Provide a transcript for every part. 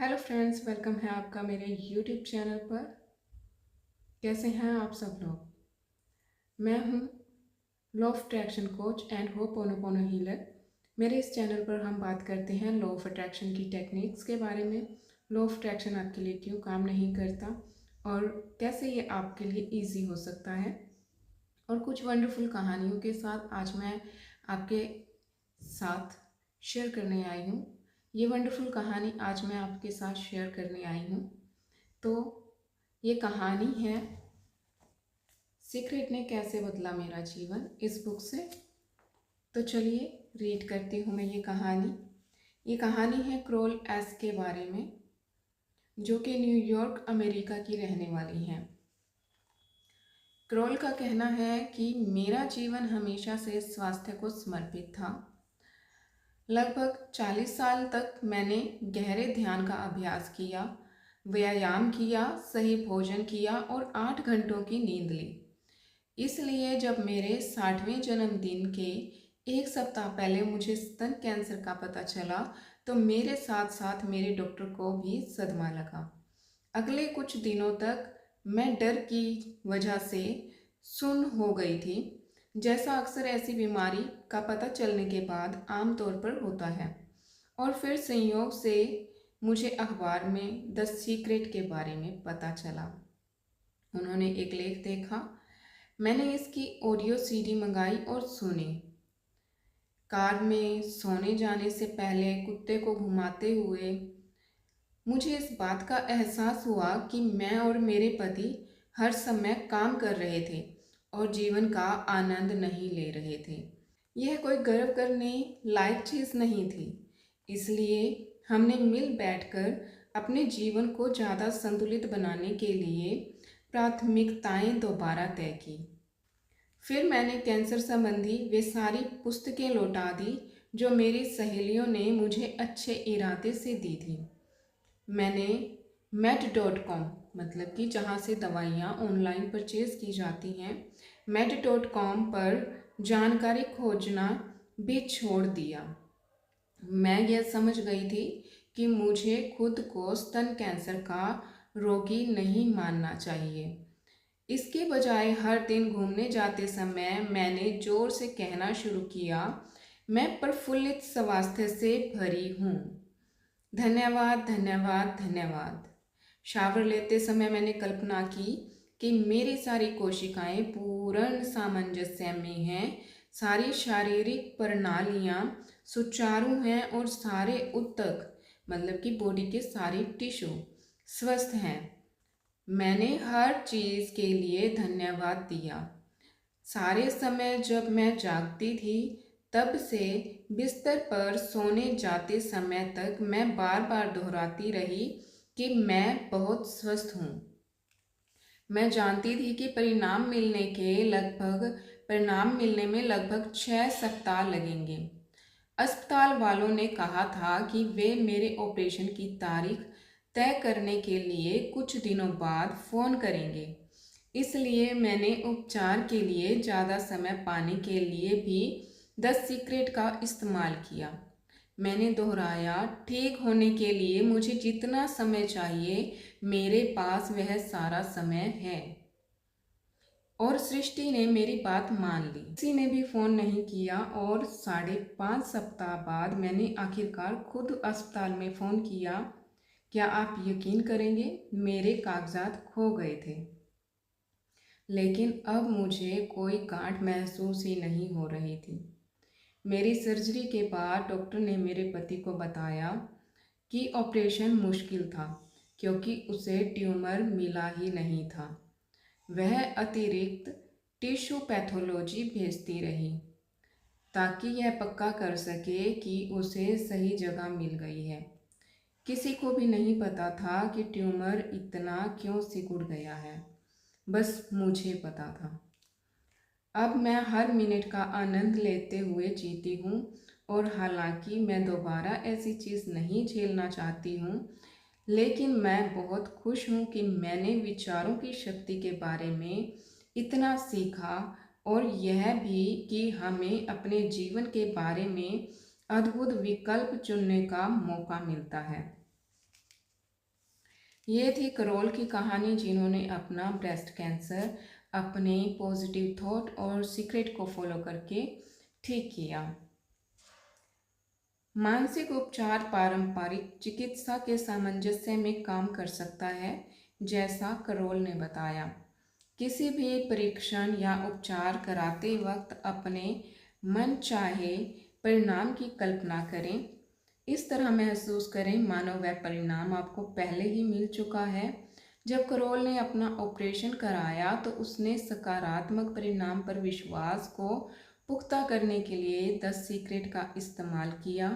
Hello friends, welcome है आपका मेरे यूट्यूब चैनल पर। कैसे हैं आप सब लोग। मैं हूं law of attraction coach and ho'oponopono healer. मेरे इस चैनल पर हम बात करते हैं लॉ ऑफ अट्रैक्शन की टेक्निक्स के बारे में। लॉ ऑफ अट्रैक्शन आपके लिए क्यों काम नहीं करता और कैसे ये आपके लिए ईजी हो सकता है। और कुछ वंडरफुल कहानियों के साथ आज मैं आपके साथ शेयर करने आई हूँ। ये वंडरफुल कहानी आज मैं आपके साथ शेयर करने आई हूँ। तो ये कहानी है सीक्रेट ने कैसे बदला मेरा जीवन, इस बुक से। तो चलिए रीड करती हूँ मैं ये कहानी है क्रोल एस के बारे में, जो कि न्यूयॉर्क अमेरिका की रहने वाली हैं। क्रोल का कहना है कि मेरा जीवन हमेशा से स्वास्थ्य को समर्पित था। लगभग 40 साल तक मैंने गहरे ध्यान का अभ्यास किया, व्यायाम किया, सही भोजन किया और 8 घंटों की नींद ली। इसलिए जब मेरे 60वें जन्मदिन के एक सप्ताह पहले मुझे स्तन कैंसर का पता चला तो मेरे साथ साथ मेरे डॉक्टर को भी सदमा लगा। अगले कुछ दिनों तक मैं डर की वजह से सुन्न हो गई थी, जैसा अक्सर ऐसी बीमारी का पता चलने के बाद आमतौर पर होता है। और फिर संयोग से मुझे अखबार में द सीक्रेट के बारे में पता चला। उन्होंने एक लेख देखा, मैंने इसकी ऑडियो सीडी मंगाई और सुनी। कार में सोने जाने से पहले कुत्ते को घुमाते हुए मुझे इस बात का एहसास हुआ कि मैं और मेरे पति हर समय काम कर रहे थे और जीवन का आनंद नहीं ले रहे थे। यह कोई गर्व करने लायक चीज़ नहीं थी, इसलिए हमने मिल बैठकर अपने जीवन को ज़्यादा संतुलित बनाने के लिए प्राथमिकताएं दोबारा तय की। फिर मैंने कैंसर संबंधी वे सारी पुस्तकें लौटा दी जो मेरी सहेलियों ने मुझे अच्छे इरादे से दी थी। मैंने med.com, मतलब कि जहाँ से दवाइयाँ ऑनलाइन परचेज की जाती हैं, med.com पर जानकारी खोजना भी छोड़ दिया। मैं यह समझ गई थी कि मुझे खुद को स्तन कैंसर का रोगी नहीं मानना चाहिए। इसके बजाय हर दिन घूमने जाते समय मैंने जोर से कहना शुरू किया, मैं प्रफुल्लित स्वास्थ्य से भरी हूँ। धन्यवाद, धन्यवाद, धन्यवाद। शावर लेते समय मैंने कल्पना की कि मेरी सारी कोशिकाएं पूर्ण सामंजस्य में हैं, सारी शारीरिक प्रणालियां सुचारू हैं और सारे ऊतक, मतलब कि बॉडी के सारे टिश्यू स्वस्थ हैं। मैंने हर चीज़ के लिए धन्यवाद दिया। सारे समय जब मैं जागती थी तब से बिस्तर पर सोने जाते समय तक मैं बार बार दोहराती रही कि मैं बहुत स्वस्थ हूँ। मैं जानती थी कि परिणाम मिलने में लगभग 6 सप्ताह लगेंगे। अस्पताल वालों ने कहा था कि वे मेरे ऑपरेशन की तारीख तय करने के लिए कुछ दिनों बाद फ़ोन करेंगे। इसलिए मैंने उपचार के लिए ज़्यादा समय पाने के लिए भी द सीक्रेट का इस्तेमाल किया। मैंने दोहराया, ठीक होने के लिए मुझे जितना समय चाहिए मेरे पास वह सारा समय है। और सृष्टि ने मेरी बात मान ली। किसी ने भी फ़ोन नहीं किया और 5.5 सप्ताह बाद मैंने आखिरकार खुद अस्पताल में फ़ोन किया। क्या आप यकीन करेंगे, मेरे कागजात खो गए थे, लेकिन अब मुझे कोई गांठ महसूस ही नहीं हो रही थी। मेरी सर्जरी के बाद डॉक्टर ने मेरे पति को बताया कि ऑपरेशन मुश्किल था क्योंकि उसे ट्यूमर मिला ही नहीं था। वह अतिरिक्त टिश्यू पैथोलॉजी भेजती रही ताकि यह पक्का कर सके कि उसे सही जगह मिल गई है। किसी को भी नहीं पता था कि ट्यूमर इतना क्यों सिकुड़ गया है, बस मुझे पता था। अब मैं हर मिनट का आनंद लेते हुए जीती हूँ और हालांकि मैं दोबारा ऐसी चीज़ नहीं झेलना चाहती हूँ, लेकिन मैं बहुत खुश हूँ कि मैंने विचारों की शक्ति के बारे में इतना सीखा और यह भी कि हमें अपने जीवन के बारे में अद्भुत विकल्प चुनने का मौका मिलता है। ये थी करोल की कहानी, जिन्होंने अपना ब्रेस्ट कैंसर अपने पॉजिटिव थॉट और सीक्रेट को फॉलो करके ठीक किया। मानसिक उपचार पारंपरिक चिकित्सा के सामंजस्य में काम कर सकता है, जैसा करोल ने बताया। किसी भी परीक्षण या उपचार कराते वक्त अपने मन चाहे परिणाम की कल्पना करें। इस तरह महसूस करें मानो वह परिणाम आपको पहले ही मिल चुका है। जब करोल ने अपना ऑपरेशन कराया तो उसने सकारात्मक परिणाम पर विश्वास को पुख्ता करने के लिए 10 सीक्रेट का इस्तेमाल किया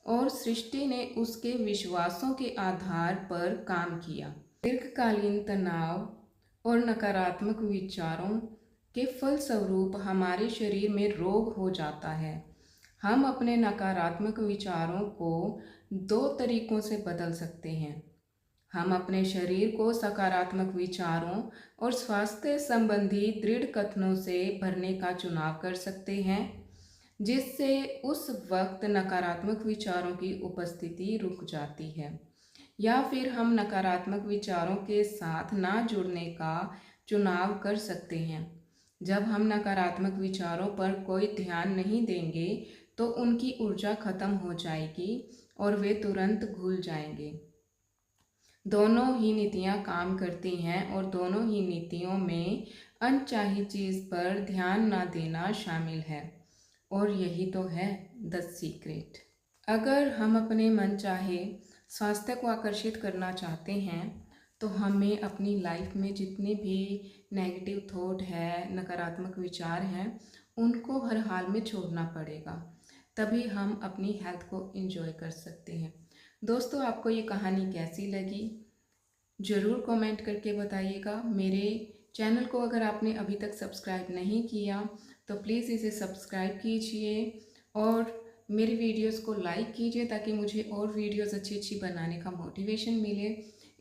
और सृष्टि ने उसके विश्वासों के आधार पर काम किया। दीर्घकालीन तनाव और नकारात्मक विचारों के फलस्वरूप हमारे शरीर में रोग हो जाता है। हम अपने नकारात्मक विचारों को 2 तरीकों से बदल सकते हैं। हम अपने शरीर को सकारात्मक विचारों और स्वास्थ्य संबंधी दृढ़ कथनों से भरने का चुनाव कर सकते हैं, जिससे उस वक्त नकारात्मक विचारों की उपस्थिति रुक जाती है। या फिर हम नकारात्मक विचारों के साथ ना जुड़ने का चुनाव कर सकते हैं। जब हम नकारात्मक विचारों पर कोई ध्यान नहीं देंगे तो उनकी ऊर्जा खत्म हो जाएगी और वे तुरंत घुल जाएंगे। दोनों ही नीतियाँ काम करती हैं और दोनों ही नीतियों में अनचाही चीज़ पर ध्यान ना देना शामिल है, और यही तो है 10 सीक्रेट। अगर हम अपने मन चाहे स्वास्थ्य को आकर्षित करना चाहते हैं तो हमें अपनी लाइफ में जितने भी नेगेटिव थॉट है, नकारात्मक विचार हैं, उनको हर हाल में छोड़ना पड़ेगा। तभी हम अपनी हेल्थ को एंजॉय कर सकते हैं। दोस्तों, आपको ये कहानी कैसी लगी ज़रूर कमेंट करके बताइएगा। मेरे चैनल को अगर आपने अभी तक सब्सक्राइब नहीं किया तो प्लीज़ इसे सब्सक्राइब कीजिए और मेरी वीडियोस को लाइक कीजिए, ताकि मुझे और वीडियोस अच्छी अच्छी बनाने का मोटिवेशन मिले।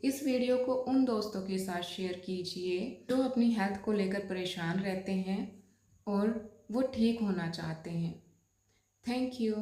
इस वीडियो को उन दोस्तों के साथ शेयर कीजिए जो अपनी हेल्थ को लेकर परेशान रहते हैं और वो ठीक होना चाहते हैं। Thank you.